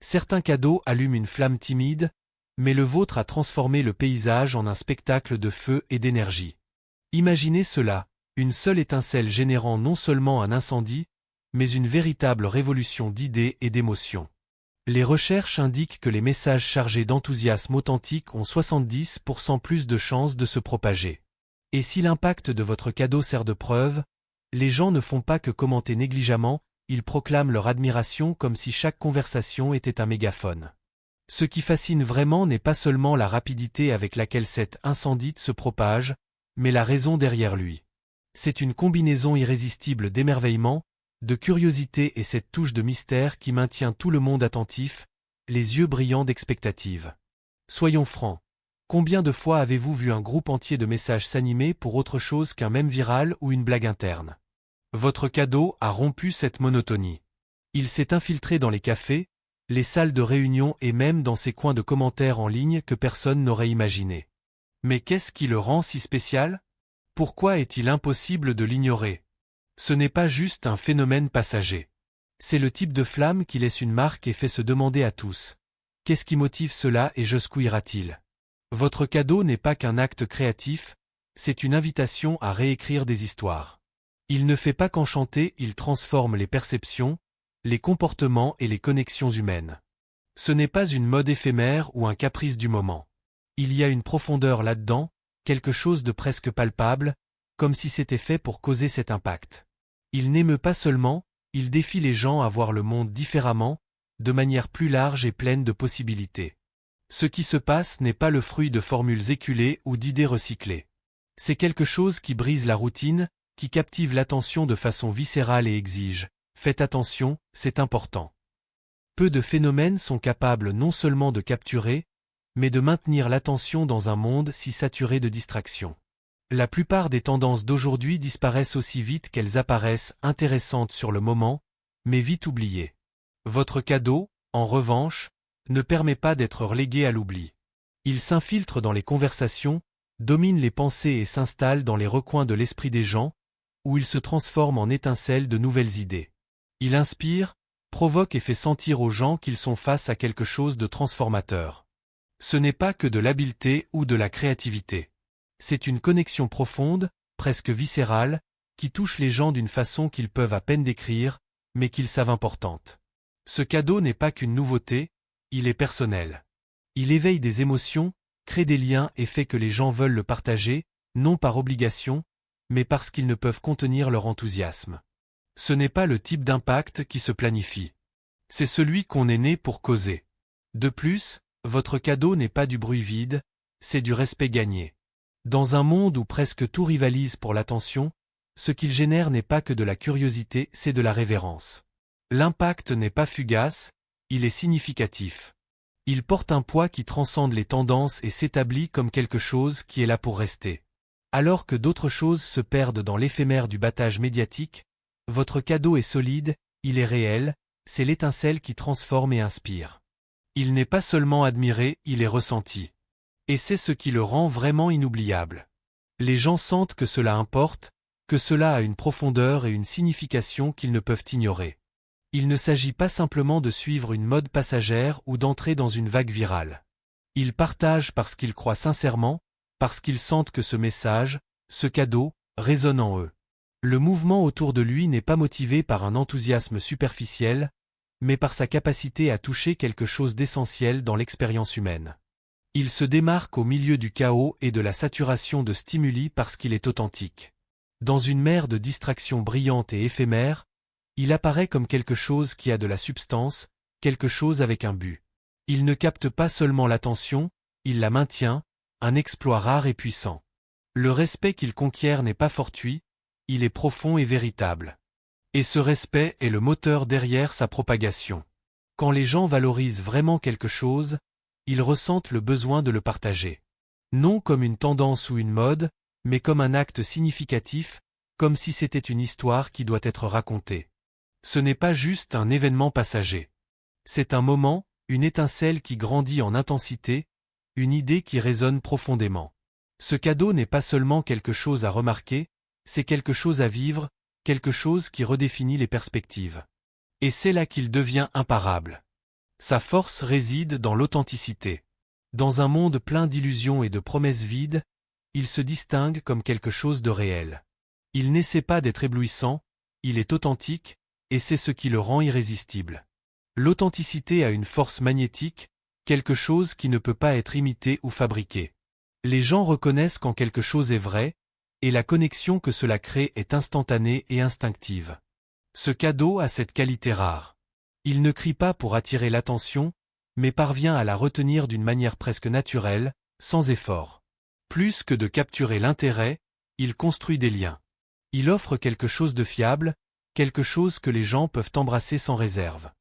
Certains cadeaux allument une flamme timide, mais le vôtre a transformé le paysage en un spectacle de feu et d'énergie. Imaginez cela, une seule étincelle générant non seulement un incendie, mais une véritable révolution d'idées et d'émotions. Les recherches indiquent que les messages chargés d'enthousiasme authentique ont 70% plus de chances de se propager. Et si l'impact de votre cadeau sert de preuve, les gens ne font pas que commenter négligemment, ils proclament leur admiration comme si chaque conversation était un mégaphone. Ce qui fascine vraiment n'est pas seulement la rapidité avec laquelle cet incendie se propage, mais la raison derrière lui. C'est une combinaison irrésistible d'émerveillement, de curiosité et cette touche de mystère qui maintient tout le monde attentif, les yeux brillants d'expectative. Soyons francs, combien de fois avez-vous vu un groupe entier de messages s'animer pour autre chose qu'un mème viral ou une blague interne? Votre cadeau a rompu cette monotonie. Il s'est infiltré dans les cafés, les salles de réunion et même dans ces coins de commentaires en ligne que personne n'aurait imaginé. Mais qu'est-ce qui le rend si spécial? Pourquoi est-il impossible de l'ignorer? Ce n'est pas juste un phénomène passager. C'est le type de flamme qui laisse une marque et fait se demander à tous. Qu'est-ce qui motive cela et jusqu'où ira-t-il? Votre cadeau n'est pas qu'un acte créatif, c'est une invitation à réécrire des histoires. Il ne fait pas qu'enchanter, il transforme les perceptions, les comportements et les connexions humaines. Ce n'est pas une mode éphémère ou un caprice du moment. Il y a une profondeur là-dedans, quelque chose de presque palpable, comme si c'était fait pour causer cet impact. Il n'émeut pas seulement, il défie les gens à voir le monde différemment, de manière plus large et pleine de possibilités. Ce qui se passe n'est pas le fruit de formules éculées ou d'idées recyclées. C'est quelque chose qui brise la routine, qui captive l'attention de façon viscérale et exige « Faites attention, c'est important ». Peu de phénomènes sont capables non seulement de capturer, mais de maintenir l'attention dans un monde si saturé de distractions. La plupart des tendances d'aujourd'hui disparaissent aussi vite qu'elles apparaissent intéressantes sur le moment, mais vite oubliées. Votre cadeau, en revanche, ne permet pas d'être relégué à l'oubli. Il s'infiltre dans les conversations, domine les pensées et s'installe dans les recoins de l'esprit des gens, où il se transforme en étincelle de nouvelles idées. Il inspire, provoque et fait sentir aux gens qu'ils sont face à quelque chose de transformateur. Ce n'est pas que de l'habileté ou de la créativité. C'est une connexion profonde, presque viscérale, qui touche les gens d'une façon qu'ils peuvent à peine décrire, mais qu'ils savent importante. Ce cadeau n'est pas qu'une nouveauté, il est personnel. Il éveille des émotions, crée des liens et fait que les gens veulent le partager, non par obligation, mais parce qu'ils ne peuvent contenir leur enthousiasme. Ce n'est pas le type d'impact qui se planifie. C'est celui qu'on est né pour causer. De plus, votre cadeau n'est pas du bruit vide, c'est du respect gagné. Dans un monde où presque tout rivalise pour l'attention, ce qu'il génère n'est pas que de la curiosité, c'est de la révérence. L'impact n'est pas fugace, il est significatif. Il porte un poids qui transcende les tendances et s'établit comme quelque chose qui est là pour rester. Alors que d'autres choses se perdent dans l'éphémère du battage médiatique, votre cadeau est solide, il est réel, c'est l'étincelle qui transforme et inspire. Il n'est pas seulement admiré, il est ressenti. Et c'est ce qui le rend vraiment inoubliable. Les gens sentent que cela importe, que cela a une profondeur et une signification qu'ils ne peuvent ignorer. Il ne s'agit pas simplement de suivre une mode passagère ou d'entrer dans une vague virale. Ils partagent parce qu'ils croient sincèrement, parce qu'ils sentent que ce message, ce cadeau, résonne en eux. Le mouvement autour de lui n'est pas motivé par un enthousiasme superficiel, mais par sa capacité à toucher quelque chose d'essentiel dans l'expérience humaine. Il se démarque au milieu du chaos et de la saturation de stimuli parce qu'il est authentique. Dans une mer de distractions brillantes et éphémères, il apparaît comme quelque chose qui a de la substance, quelque chose avec un but. Il ne capte pas seulement l'attention, il la maintient, un exploit rare et puissant. Le respect qu'il conquiert n'est pas fortuit, il est profond et véritable. Et ce respect est le moteur derrière sa propagation. Quand les gens valorisent vraiment quelque chose, ils ressentent le besoin de le partager. Non comme une tendance ou une mode, mais comme un acte significatif, comme si c'était une histoire qui doit être racontée. Ce n'est pas juste un événement passager. C'est un moment, une étincelle qui grandit en intensité, une idée qui résonne profondément. Ce cadeau n'est pas seulement quelque chose à remarquer, c'est quelque chose à vivre, quelque chose qui redéfinit les perspectives. Et c'est là qu'il devient imparable. Sa force réside dans l'authenticité. Dans un monde plein d'illusions et de promesses vides, il se distingue comme quelque chose de réel. Il n'essaie pas d'être éblouissant, il est authentique, et c'est ce qui le rend irrésistible. L'authenticité a une force magnétique, quelque chose qui ne peut pas être imité ou fabriqué. Les gens reconnaissent quand quelque chose est vrai, et la connexion que cela crée est instantanée et instinctive. Ce cadeau a cette qualité rare. Il ne crie pas pour attirer l'attention, mais parvient à la retenir d'une manière presque naturelle, sans effort. Plus que de capturer l'intérêt, il construit des liens. Il offre quelque chose de fiable, quelque chose que les gens peuvent embrasser sans réserve.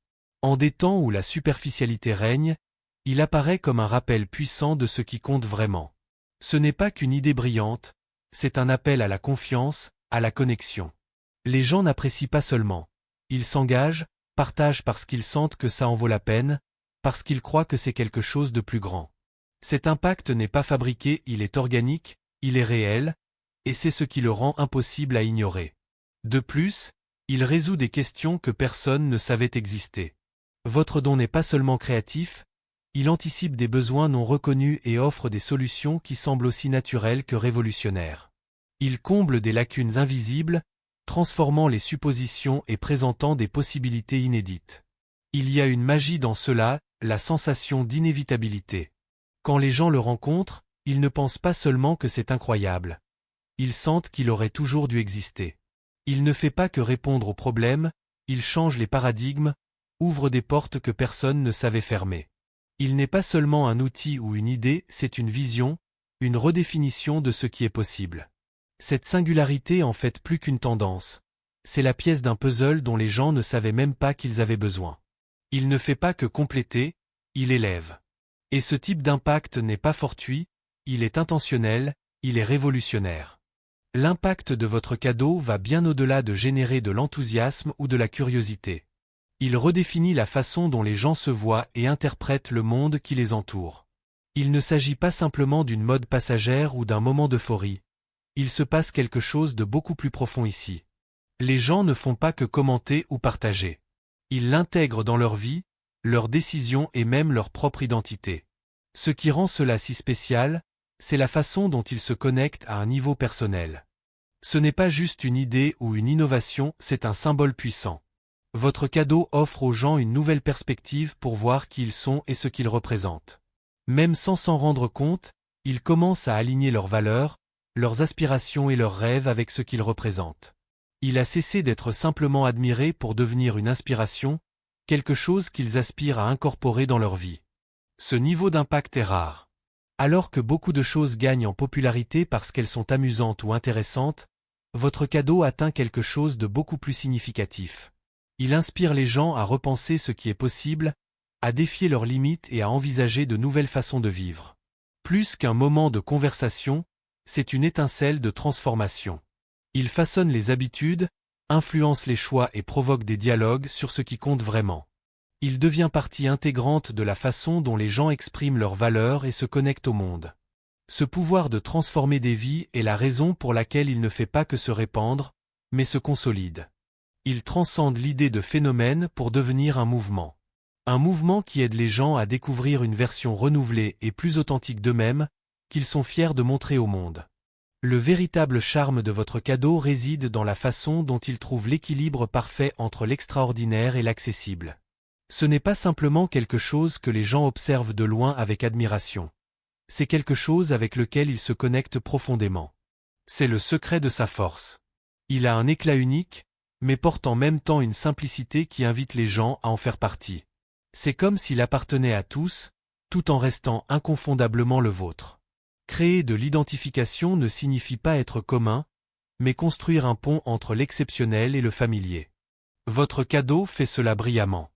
En des temps où la superficialité règne, il apparaît comme un rappel puissant de ce qui compte vraiment. Ce n'est pas qu'une idée brillante, c'est un appel à la confiance, à la connexion. Les gens n'apprécient pas seulement. Ils s'engagent, partagent parce qu'ils sentent que ça en vaut la peine, parce qu'ils croient que c'est quelque chose de plus grand. Cet impact n'est pas fabriqué, il est organique, il est réel, et c'est ce qui le rend impossible à ignorer. De plus, il résout des questions que personne ne savait exister. Votre don n'est pas seulement créatif, il anticipe des besoins non reconnus et offre des solutions qui semblent aussi naturelles que révolutionnaires. Il comble des lacunes invisibles, transformant les suppositions et présentant des possibilités inédites. Il y a une magie dans cela, la sensation d'inévitabilité. Quand les gens le rencontrent, ils ne pensent pas seulement que c'est incroyable. Ils sentent qu'il aurait toujours dû exister. Il ne fait pas que répondre aux problèmes, il change les paradigmes, ouvre des portes que personne ne savait fermer. Il n'est pas seulement un outil ou une idée, c'est une vision, une redéfinition de ce qui est possible. Cette singularité en fait plus qu'une tendance. C'est la pièce d'un puzzle dont les gens ne savaient même pas qu'ils avaient besoin. Il ne fait pas que compléter, il élève. Et ce type d'impact n'est pas fortuit, il est intentionnel, il est révolutionnaire. L'impact de votre cadeau va bien au-delà de générer de l'enthousiasme ou de la curiosité. Il redéfinit la façon dont les gens se voient et interprètent le monde qui les entoure. Il ne s'agit pas simplement d'une mode passagère ou d'un moment d'euphorie. Il se passe quelque chose de beaucoup plus profond ici. Les gens ne font pas que commenter ou partager. Ils l'intègrent dans leur vie, leurs décisions et même leur propre identité. Ce qui rend cela si spécial, c'est la façon dont ils se connectent à un niveau personnel. Ce n'est pas juste une idée ou une innovation, c'est un symbole puissant. Votre cadeau offre aux gens une nouvelle perspective pour voir qui ils sont et ce qu'ils représentent. Même sans s'en rendre compte, ils commencent à aligner leurs valeurs, leurs aspirations et leurs rêves avec ce qu'ils représentent. Il a cessé d'être simplement admiré pour devenir une inspiration, quelque chose qu'ils aspirent à incorporer dans leur vie. Ce niveau d'impact est rare. Alors que beaucoup de choses gagnent en popularité parce qu'elles sont amusantes ou intéressantes, votre cadeau atteint quelque chose de beaucoup plus significatif. Il inspire les gens à repenser ce qui est possible, à défier leurs limites et à envisager de nouvelles façons de vivre. Plus qu'un moment de conversation, c'est une étincelle de transformation. Il façonne les habitudes, influence les choix et provoque des dialogues sur ce qui compte vraiment. Il devient partie intégrante de la façon dont les gens expriment leurs valeurs et se connectent au monde. Ce pouvoir de transformer des vies est la raison pour laquelle il ne fait pas que se répandre, mais se consolide. Il transcende l'idée de phénomène pour devenir un mouvement. Un mouvement qui aide les gens à découvrir une version renouvelée et plus authentique d'eux-mêmes, qu'ils sont fiers de montrer au monde. Le véritable charme de votre cadeau réside dans la façon dont il trouve l'équilibre parfait entre l'extraordinaire et l'accessible. Ce n'est pas simplement quelque chose que les gens observent de loin avec admiration. C'est quelque chose avec lequel ils se connectent profondément. C'est le secret de sa force. Il a un éclat unique, mais porte en même temps une simplicité qui invite les gens à en faire partie. C'est comme s'il appartenait à tous, tout en restant inconfondablement le vôtre. Créer de l'identification ne signifie pas être commun, mais construire un pont entre l'exceptionnel et le familier. Votre cadeau fait cela brillamment.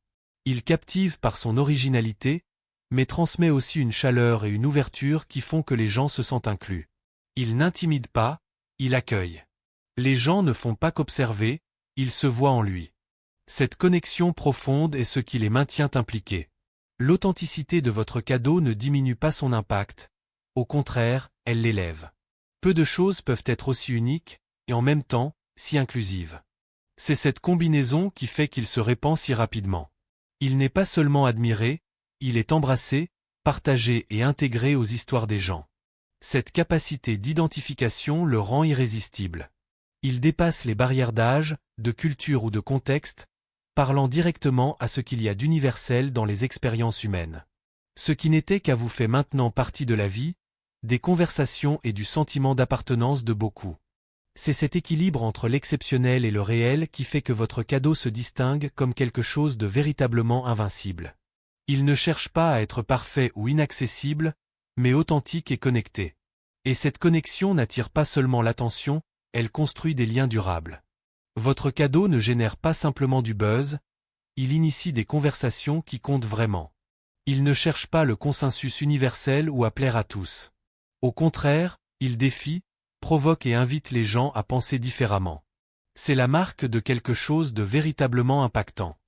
Il captive par son originalité, mais transmet aussi une chaleur et une ouverture qui font que les gens se sentent inclus. Il n'intimide pas, il accueille. Les gens ne font pas qu'observer, ils se voient en lui. Cette connexion profonde est ce qui les maintient impliqués. L'authenticité de votre cadeau ne diminue pas son impact, au contraire, elle l'élève. Peu de choses peuvent être aussi uniques, et en même temps, si inclusives. C'est cette combinaison qui fait qu'il se répand si rapidement. Il n'est pas seulement admiré, il est embrassé, partagé et intégré aux histoires des gens. Cette capacité d'identification le rend irrésistible. Il dépasse les barrières d'âge, de culture ou de contexte, parlant directement à ce qu'il y a d'universel dans les expériences humaines. Ce qui n'était qu'à vous fait maintenant partie de la vie, des conversations et du sentiment d'appartenance de beaucoup. C'est cet équilibre entre l'exceptionnel et le réel qui fait que votre cadeau se distingue comme quelque chose de véritablement invincible. Il ne cherche pas à être parfait ou inaccessible, mais authentique et connecté. Et cette connexion n'attire pas seulement l'attention, elle construit des liens durables. Votre cadeau ne génère pas simplement du buzz, il initie des conversations qui comptent vraiment. Il ne cherche pas le consensus universel ou à plaire à tous. Au contraire, il défie, provoque et invite les gens à penser différemment. C'est la marque de quelque chose de véritablement impactant.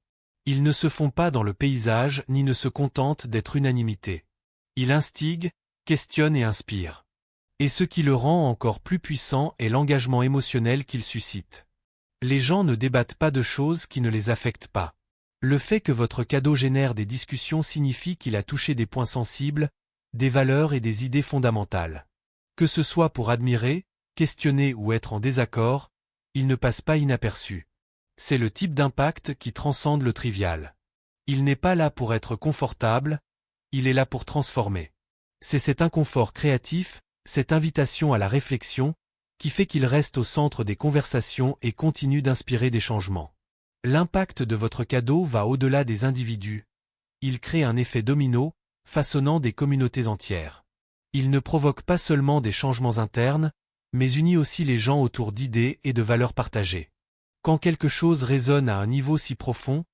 Ils ne se font pas dans le paysage ni ne se contentent d'être unanimité. Il instigue, questionne et inspire. Et ce qui le rend encore plus puissant est l'engagement émotionnel qu'il suscite. Les gens ne débattent pas de choses qui ne les affectent pas. Le fait que votre cadeau génère des discussions signifie qu'il a touché des points sensibles, des valeurs et des idées fondamentales. Que ce soit pour admirer, questionner ou être en désaccord, il ne passe pas inaperçu. C'est le type d'impact qui transcende le trivial. Il n'est pas là pour être confortable, il est là pour transformer. C'est cet inconfort créatif, cette invitation à la réflexion, qui fait qu'il reste au centre des conversations et continue d'inspirer des changements. L'impact de votre cadeau va au-delà des individus. Il crée un effet domino, façonnant des communautés entières. Il ne provoque pas seulement des changements internes, mais unit aussi les gens autour d'idées et de valeurs partagées. Quand quelque chose résonne à un niveau si profond,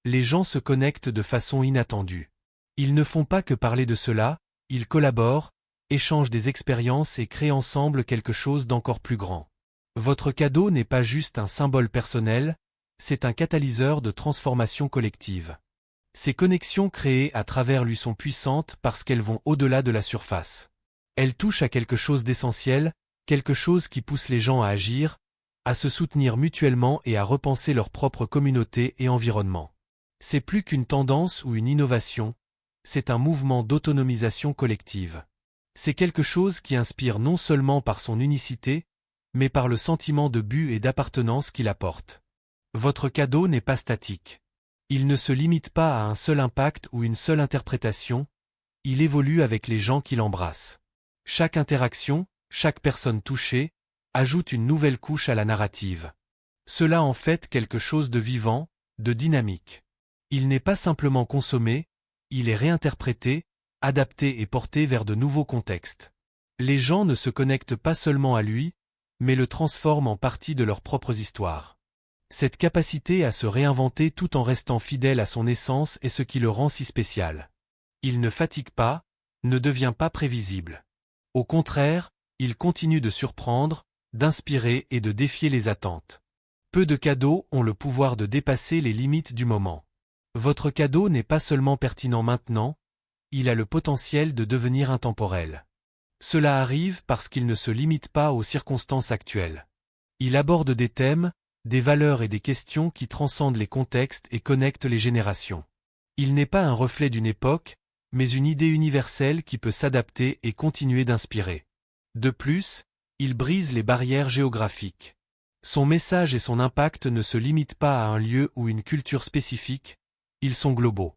les gens se connectent de façon inattendue. Ils ne font pas que parler de cela, ils collaborent, échangent des expériences et créent ensemble quelque chose d'encore plus grand. Votre cadeau n'est pas juste un symbole personnel, c'est un catalyseur de transformation collective. Ces connexions créées à travers lui sont puissantes parce qu'elles vont au-delà de la surface. Elles touchent à quelque chose d'essentiel, quelque chose qui pousse les gens à agir, à se soutenir mutuellement et à repenser leur propre communauté et environnement. C'est plus qu'une tendance ou une innovation, c'est un mouvement d'autonomisation collective. C'est quelque chose qui inspire non seulement par son unicité, mais par le sentiment de but et d'appartenance qu'il apporte. Votre cadeau n'est pas statique. Il ne se limite pas à un seul impact ou une seule interprétation, il évolue avec les gens qui l'embrassent. Chaque interaction, chaque personne touchée, ajoute une nouvelle couche à la narrative. Cela en fait quelque chose de vivant, de dynamique. Il n'est pas simplement consommé, il est réinterprété, adapté et porté vers de nouveaux contextes. Les gens ne se connectent pas seulement à lui, mais le transforment en partie de leurs propres histoires. Cette capacité à se réinventer tout en restant fidèle à son essence est ce qui le rend si spécial. Il ne fatigue pas, ne devient pas prévisible. Au contraire, il continue de surprendre, d'inspirer et de défier les attentes. Peu de cadeaux ont le pouvoir de dépasser les limites du moment. Votre cadeau n'est pas seulement pertinent maintenant, il a le potentiel de devenir intemporel. Cela arrive parce qu'il ne se limite pas aux circonstances actuelles. Il aborde des thèmes, des valeurs et des questions qui transcendent les contextes et connectent les générations. Il n'est pas un reflet d'une époque, mais une idée universelle qui peut s'adapter et continuer d'inspirer. De plus, il brise les barrières géographiques. Son message et son impact ne se limitent pas à un lieu ou une culture spécifique, ils sont globaux.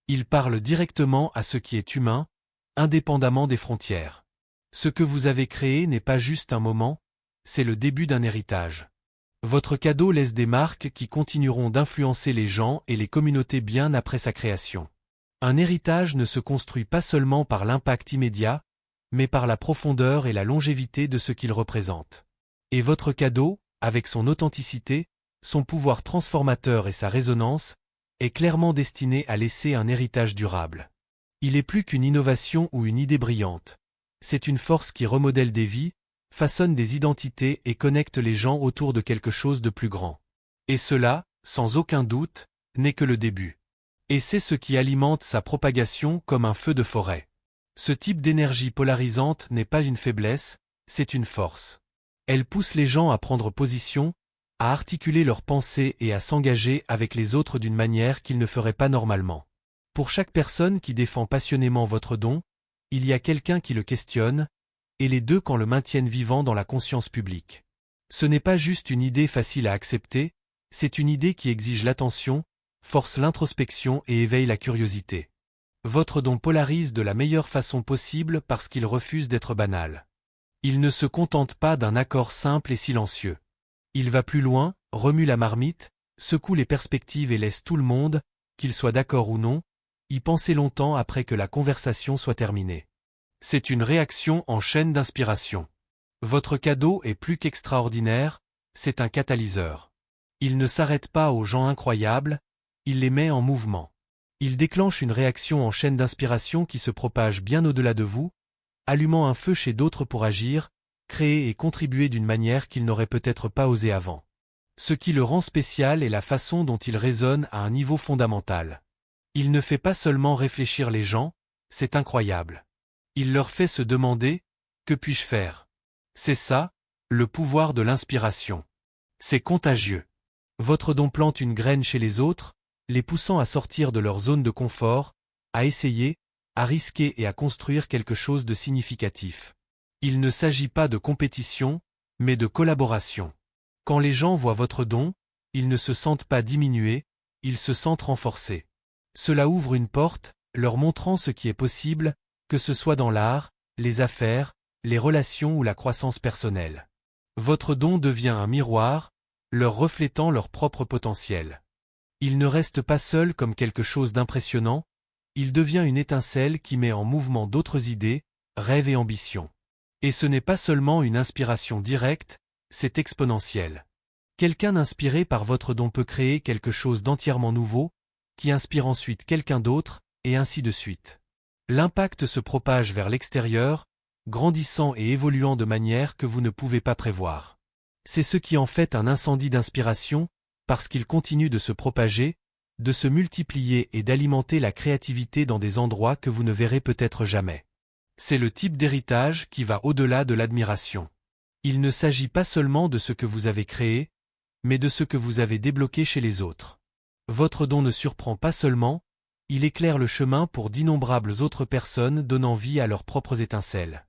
Il parle directement à ce qui est humain, indépendamment des frontières. Ce que vous avez créé n'est pas juste un moment, c'est le début d'un héritage. Votre cadeau laisse des marques qui continueront d'influencer les gens et les communautés bien après sa création. Un héritage ne se construit pas seulement par l'impact immédiat, mais par la profondeur et la longévité de ce qu'il représente. Et votre cadeau, avec son authenticité, son pouvoir transformateur et sa résonance, est clairement destiné à laisser un héritage durable. Il est plus qu'une innovation ou une idée brillante. C'est une force qui remodèle des vies, façonne des identités et connecte les gens autour de quelque chose de plus grand. Et cela, sans aucun doute, n'est que le début. Et c'est ce qui alimente sa propagation comme un feu de forêt. Ce type d'énergie polarisante n'est pas une faiblesse, c'est une force. Elle pousse les gens à prendre position, à articuler leurs pensées et à s'engager avec les autres d'une manière qu'ils ne feraient pas normalement. Pour chaque personne qui défend passionnément votre don, il y a quelqu'un qui le questionne, et les deux quand le maintiennent vivant dans la conscience publique. Ce n'est pas juste une idée facile à accepter, c'est une idée qui exige l'attention, force l'introspection et éveille la curiosité. Votre don polarise de la meilleure façon possible parce qu'il refuse d'être banal. Il ne se contente pas d'un accord simple et silencieux. Il va plus loin, remue la marmite, secoue les perspectives et laisse tout le monde, qu'il soit d'accord ou non, y penser longtemps après que la conversation soit terminée. C'est une réaction en chaîne d'inspiration. Votre cadeau est plus qu'extraordinaire, c'est un catalyseur. Il ne s'arrête pas aux gens incroyables, il les met en mouvement. Il déclenche une réaction en chaîne d'inspiration qui se propage bien au-delà de vous, allumant un feu chez d'autres pour agir, créer et contribuer d'une manière qu'ils n'auraient peut-être pas osé avant. Ce qui le rend spécial est la façon dont il résonne à un niveau fondamental. Il ne fait pas seulement réfléchir les gens, c'est incroyable. Il leur fait se demander « Que puis-je faire ?» C'est ça, le pouvoir de l'inspiration. C'est contagieux. Votre don plante une graine chez les autres, les poussant à sortir de leur zone de confort, à essayer, à risquer et à construire quelque chose de significatif. Il ne s'agit pas de compétition, mais de collaboration. Quand les gens voient votre don, ils ne se sentent pas diminués, ils se sentent renforcés. Cela ouvre une porte, leur montrant ce qui est possible, que ce soit dans l'art, les affaires, les relations ou la croissance personnelle. Votre don devient un miroir, leur reflétant leur propre potentiel. Il ne reste pas seul comme quelque chose d'impressionnant, il devient une étincelle qui met en mouvement d'autres idées, rêves et ambitions. Et ce n'est pas seulement une inspiration directe, c'est exponentiel. Quelqu'un inspiré par votre don peut créer quelque chose d'entièrement nouveau, qui inspire ensuite quelqu'un d'autre, et ainsi de suite. L'impact se propage vers l'extérieur, grandissant et évoluant de manière que vous ne pouvez pas prévoir. C'est ce qui en fait un incendie d'inspiration, parce qu'il continue de se propager, de se multiplier et d'alimenter la créativité dans des endroits que vous ne verrez peut-être jamais. C'est le type d'héritage qui va au-delà de l'admiration. Il ne s'agit pas seulement de ce que vous avez créé, mais de ce que vous avez débloqué chez les autres. Votre don ne surprend pas seulement, il éclaire le chemin pour d'innombrables autres personnes donnant vie à leurs propres étincelles.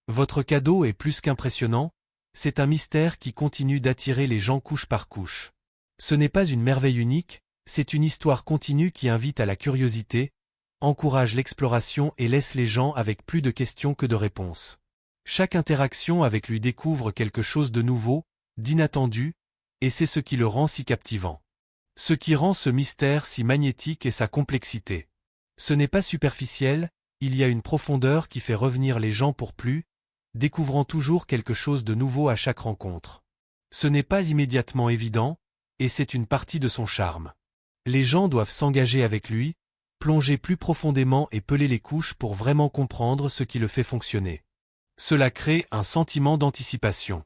Votre cadeau est plus qu'impressionnant, c'est un mystère qui continue d'attirer les gens couche par couche. Ce n'est pas une merveille unique, c'est une histoire continue qui invite à la curiosité, encourage l'exploration et laisse les gens avec plus de questions que de réponses. Chaque interaction avec lui découvre quelque chose de nouveau, d'inattendu, et c'est ce qui le rend si captivant. Ce qui rend ce mystère si magnétique est sa complexité. Ce n'est pas superficiel, il y a une profondeur qui fait revenir les gens pour plus, découvrant toujours quelque chose de nouveau à chaque rencontre. Ce n'est pas immédiatement évident, et c'est une partie de son charme. Les gens doivent s'engager avec lui, plonger plus profondément et peler les couches pour vraiment comprendre ce qui le fait fonctionner. Cela crée un sentiment d'anticipation.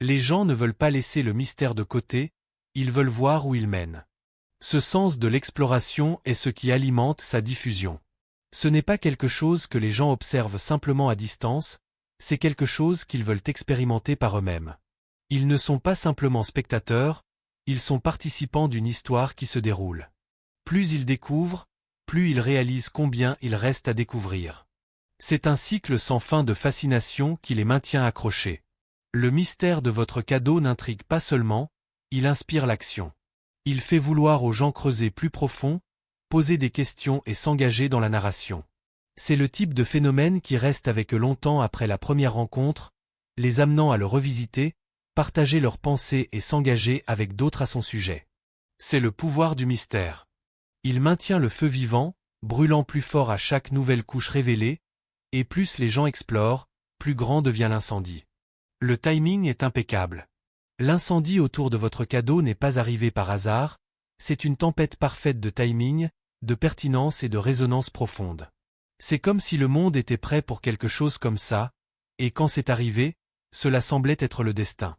Les gens ne veulent pas laisser le mystère de côté, ils veulent voir où il mène. Ce sens de l'exploration est ce qui alimente sa diffusion. Ce n'est pas quelque chose que les gens observent simplement à distance, c'est quelque chose qu'ils veulent expérimenter par eux-mêmes. Ils ne sont pas simplement spectateurs, ils sont participants d'une histoire qui se déroule. Plus ils découvrent, plus ils réalisent combien il reste à découvrir. C'est un cycle sans fin de fascination qui les maintient accrochés. Le mystère de votre cadeau n'intrigue pas seulement, il inspire l'action. Il fait vouloir aux gens creuser plus profond, poser des questions et s'engager dans la narration. C'est le type de phénomène qui reste avec eux longtemps après la première rencontre, les amenant à le revisiter, partager leurs pensées et s'engager avec d'autres à son sujet. C'est le pouvoir du mystère. Il maintient le feu vivant, brûlant plus fort à chaque nouvelle couche révélée, et plus les gens explorent, plus grand devient l'incendie. Le timing est impeccable. L'incendie autour de votre cadeau n'est pas arrivé par hasard, c'est une tempête parfaite de timing, de pertinence et de résonance profonde. C'est comme si le monde était prêt pour quelque chose comme ça, et quand c'est arrivé, cela semblait être le destin.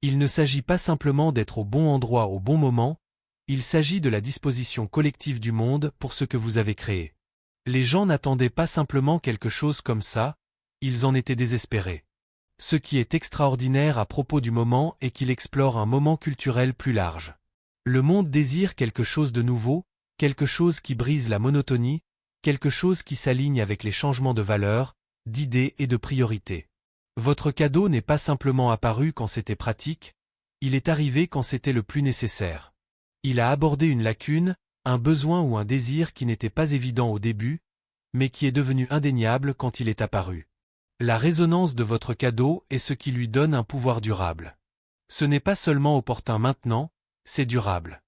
Il ne s'agit pas simplement d'être au bon endroit au bon moment, il s'agit de la disposition collective du monde pour ce que vous avez créé. Les gens n'attendaient pas simplement quelque chose comme ça, ils en étaient désespérés. Ce qui est extraordinaire à propos du moment est qu'il explore un moment culturel plus large. Le monde désire quelque chose de nouveau, quelque chose qui brise la monotonie, quelque chose qui s'aligne avec les changements de valeurs, d'idées et de priorités. Votre cadeau n'est pas simplement apparu quand c'était pratique, il est arrivé quand c'était le plus nécessaire. Il a abordé une lacune, un besoin ou un désir qui n'était pas évident au début, mais qui est devenu indéniable quand il est apparu. La résonance de votre cadeau est ce qui lui donne un pouvoir durable. Ce n'est pas seulement opportun maintenant, c'est durable.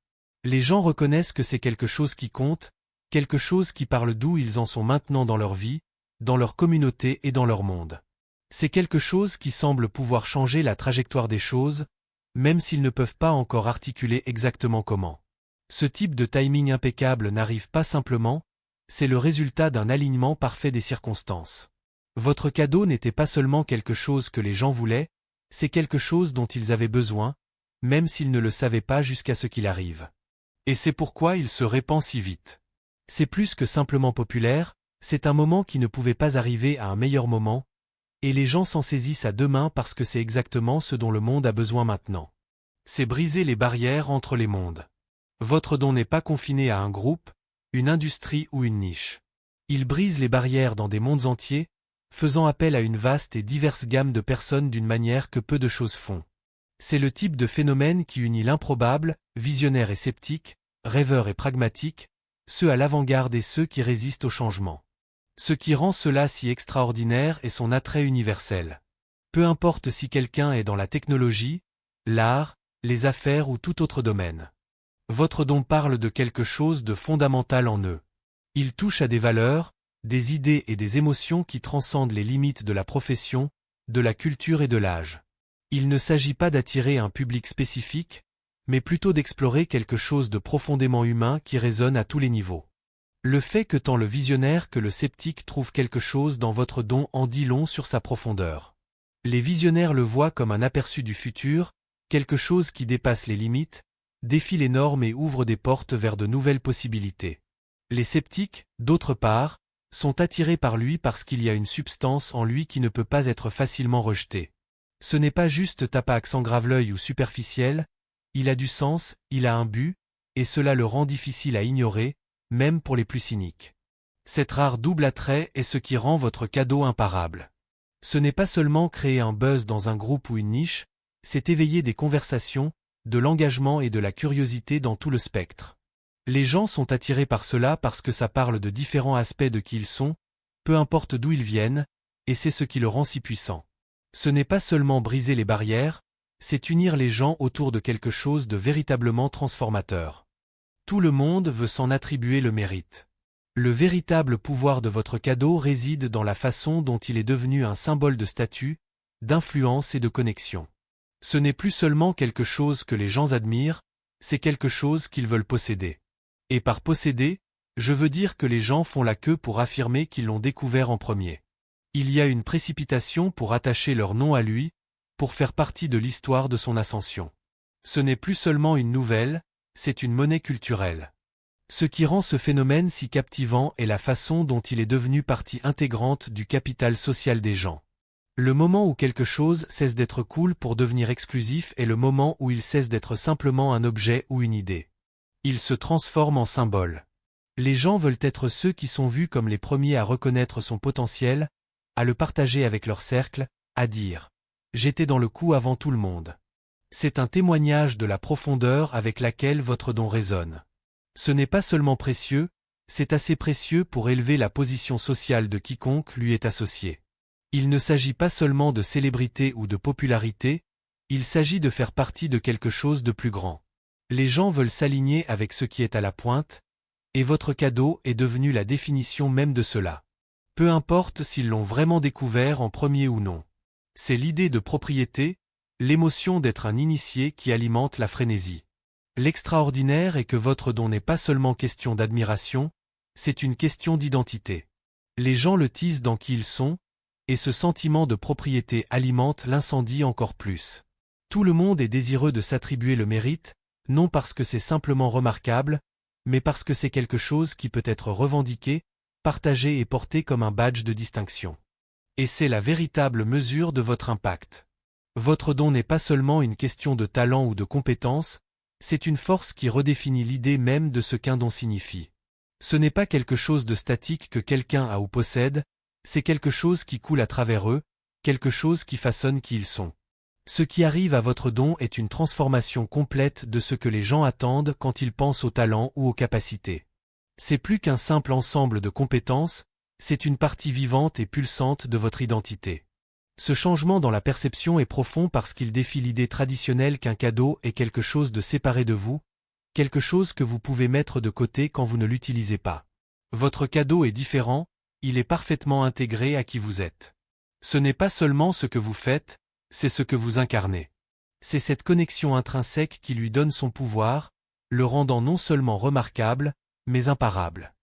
Les gens reconnaissent que c'est quelque chose qui compte, quelque chose qui parle d'où ils en sont maintenant dans leur vie, dans leur communauté et dans leur monde. C'est quelque chose qui semble pouvoir changer la trajectoire des choses, même s'ils ne peuvent pas encore articuler exactement comment. Ce type de timing impeccable n'arrive pas simplement, c'est le résultat d'un alignement parfait des circonstances. Votre cadeau n'était pas seulement quelque chose que les gens voulaient, c'est quelque chose dont ils avaient besoin, même s'ils ne le savaient pas jusqu'à ce qu'il arrive. Et c'est pourquoi il se répand si vite. C'est plus que simplement populaire, c'est un moment qui ne pouvait pas arriver à un meilleur moment, et les gens s'en saisissent à deux mains parce que c'est exactement ce dont le monde a besoin maintenant. C'est briser les barrières entre les mondes. Votre don n'est pas confiné à un groupe, une industrie ou une niche. Il brise les barrières dans des mondes entiers, faisant appel à une vaste et diverse gamme de personnes d'une manière que peu de choses font. C'est le type de phénomène qui unit l'improbable, visionnaire et sceptique, rêveur et pragmatique, ceux à l'avant-garde et ceux qui résistent au changement. Ce qui rend cela si extraordinaire est son attrait universel. Peu importe si quelqu'un est dans la technologie, l'art, les affaires ou tout autre domaine. Votre don parle de quelque chose de fondamental en eux. Il touche à des valeurs, des idées et des émotions qui transcendent les limites de la profession, de la culture et de l'âge. Il ne s'agit pas d'attirer un public spécifique, mais plutôt d'explorer quelque chose de profondément humain qui résonne à tous les niveaux. Le fait que tant le visionnaire que le sceptique trouvent quelque chose dans votre don en dit long sur sa profondeur. Les visionnaires le voient comme un aperçu du futur, quelque chose qui dépasse les limites, défie les normes et ouvre des portes vers de nouvelles possibilités. Les sceptiques, d'autre part, sont attirés par lui parce qu'il y a une substance en lui qui ne peut pas être facilement rejetée. Ce n'est pas juste tapac sans grave-l'œil ou superficiel, il a du sens, il a un but, et cela le rend difficile à ignorer, même pour les plus cyniques. Cette rare double attrait est ce qui rend votre cadeau imparable. Ce n'est pas seulement créer un buzz dans un groupe ou une niche, c'est éveiller des conversations, de l'engagement et de la curiosité dans tout le spectre. Les gens sont attirés par cela parce que ça parle de différents aspects de qui ils sont, peu importe d'où ils viennent, et c'est ce qui le rend si puissant. Ce n'est pas seulement briser les barrières, c'est unir les gens autour de quelque chose de véritablement transformateur. Tout le monde veut s'en attribuer le mérite. Le véritable pouvoir de votre cadeau réside dans la façon dont il est devenu un symbole de statut, d'influence et de connexion. Ce n'est plus seulement quelque chose que les gens admirent, c'est quelque chose qu'ils veulent posséder. Et par posséder, je veux dire que les gens font la queue pour affirmer qu'ils l'ont découvert en premier. Il y a une précipitation pour attacher leur nom à lui, pour faire partie de l'histoire de son ascension. Ce n'est plus seulement une nouvelle, c'est une monnaie culturelle. Ce qui rend ce phénomène si captivant est la façon dont il est devenu partie intégrante du capital social des gens. Le moment où quelque chose cesse d'être cool pour devenir exclusif est le moment où il cesse d'être simplement un objet ou une idée. Il se transforme en symbole. Les gens veulent être ceux qui sont vus comme les premiers à reconnaître son potentiel, à le partager avec leur cercle, à dire « J'étais dans le coup avant tout le monde ». C'est un témoignage de la profondeur avec laquelle votre don résonne. Ce n'est pas seulement précieux, c'est assez précieux pour élever la position sociale de quiconque lui est associé. Il ne s'agit pas seulement de célébrité ou de popularité, il s'agit de faire partie de quelque chose de plus grand. Les gens veulent s'aligner avec ce qui est à la pointe, et votre cadeau est devenu la définition même de cela. Peu importe s'ils l'ont vraiment découvert en premier ou non. C'est l'idée de propriété, l'émotion d'être un initié qui alimente la frénésie. L'extraordinaire est que votre don n'est pas seulement question d'admiration, c'est une question d'identité. Les gens le tissent dans qui ils sont, et ce sentiment de propriété alimente l'incendie encore plus. Tout le monde est désireux de s'attribuer le mérite, non parce que c'est simplement remarquable, mais parce que c'est quelque chose qui peut être revendiqué, partagé et porté comme un badge de distinction. Et c'est la véritable mesure de votre impact. Votre don n'est pas seulement une question de talent ou de compétence, c'est une force qui redéfinit l'idée même de ce qu'un don signifie. Ce n'est pas quelque chose de statique que quelqu'un a ou possède, c'est quelque chose qui coule à travers eux, quelque chose qui façonne qui ils sont. Ce qui arrive à votre don est une transformation complète de ce que les gens attendent quand ils pensent au talent ou aux capacités. C'est plus qu'un simple ensemble de compétences, c'est une partie vivante et pulsante de votre identité. Ce changement dans la perception est profond parce qu'il défie l'idée traditionnelle qu'un cadeau est quelque chose de séparé de vous, quelque chose que vous pouvez mettre de côté quand vous ne l'utilisez pas. Votre cadeau est différent, il est parfaitement intégré à qui vous êtes. Ce n'est pas seulement ce que vous faites, c'est ce que vous incarnez. C'est cette connexion intrinsèque qui lui donne son pouvoir, le rendant non seulement remarquable, mais imparable.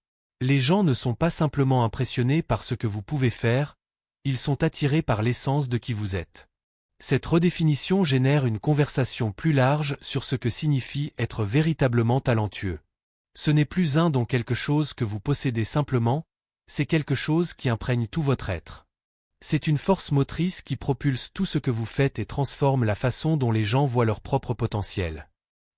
Les gens ne sont pas simplement impressionnés par ce que vous pouvez faire, ils sont attirés par l'essence de qui vous êtes. Cette redéfinition génère une conversation plus large sur ce que signifie être véritablement talentueux. Ce n'est plus un don, quelque chose que vous possédez simplement, c'est quelque chose qui imprègne tout votre être. C'est une force motrice qui propulse tout ce que vous faites et transforme la façon dont les gens voient leur propre potentiel.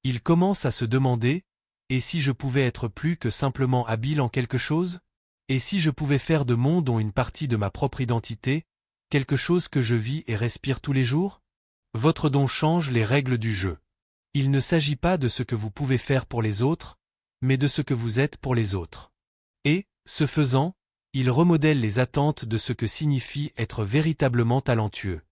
Ils commencent à se demander, et si je pouvais être plus que simplement habile en quelque chose? Et si je pouvais faire de mon don une partie de ma propre identité, quelque chose que je vis et respire tous les jours? Votre don change les règles du jeu. Il ne s'agit pas de ce que vous pouvez faire pour les autres, mais de ce que vous êtes pour les autres. Et, ce faisant, il remodèle les attentes de ce que signifie être véritablement talentueux.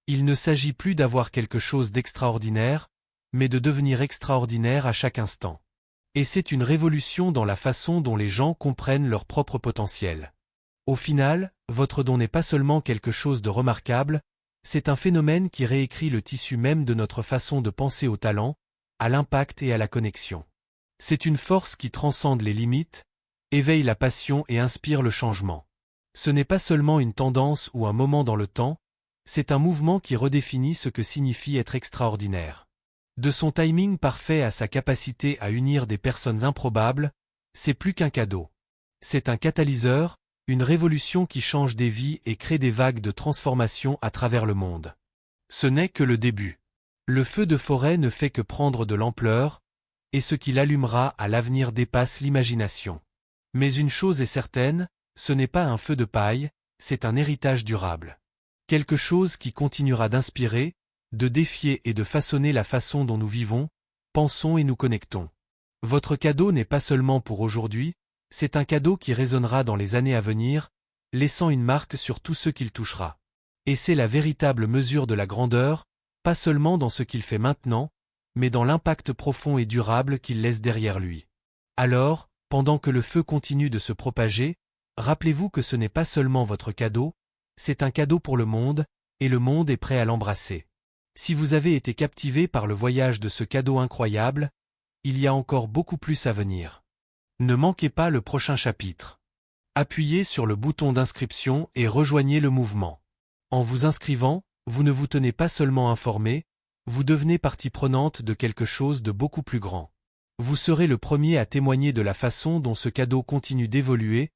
Il ne s'agit plus d'avoir quelque chose d'extraordinaire, mais de devenir extraordinaire à chaque instant. Et c'est une révolution dans la façon dont les gens comprennent leur propre potentiel. Au final, votre don n'est pas seulement quelque chose de remarquable, c'est un phénomène qui réécrit le tissu même de notre façon de penser au talent, à l'impact et à la connexion. C'est une force qui transcende les limites, éveille la passion et inspire le changement. Ce n'est pas seulement une tendance ou un moment dans le temps, c'est un mouvement qui redéfinit ce que signifie être extraordinaire. De son timing parfait à sa capacité à unir des personnes improbables, c'est plus qu'un cadeau. C'est un catalyseur, une révolution qui change des vies et crée des vagues de transformation à travers le monde. Ce n'est que le début. Le feu de forêt ne fait que prendre de l'ampleur, et ce qui l'allumera à l'avenir dépasse l'imagination. Mais une chose est certaine, ce n'est pas un feu de paille, c'est un héritage durable. Quelque chose qui continuera d'inspirer, de défier et de façonner la façon dont nous vivons, pensons et nous connectons. Votre cadeau n'est pas seulement pour aujourd'hui, c'est un cadeau qui résonnera dans les années à venir, laissant une marque sur tout ce qu'il touchera. Et c'est la véritable mesure de la grandeur, pas seulement dans ce qu'il fait maintenant, mais dans l'impact profond et durable qu'il laisse derrière lui. Alors, pendant que le feu continue de se propager, rappelez-vous que ce n'est pas seulement votre cadeau, c'est un cadeau pour le monde, et le monde est prêt à l'embrasser. Si vous avez été captivé par le voyage de ce cadeau incroyable, il y a encore beaucoup plus à venir. Ne manquez pas le prochain chapitre. Appuyez sur le bouton d'inscription et rejoignez le mouvement. En vous inscrivant, vous ne vous tenez pas seulement informé, vous devenez partie prenante de quelque chose de beaucoup plus grand. Vous serez le premier à témoigner de la façon dont ce cadeau continue d'évoluer,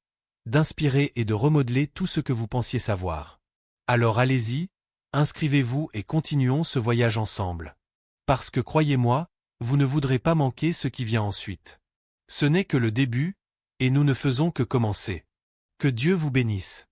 d'inspirer et de remodeler tout ce que vous pensiez savoir. Alors allez-y, inscrivez-vous et continuons ce voyage ensemble. Parce que croyez-moi, vous ne voudrez pas manquer ce qui vient ensuite. Ce n'est que le début, et nous ne faisons que commencer. Que Dieu vous bénisse.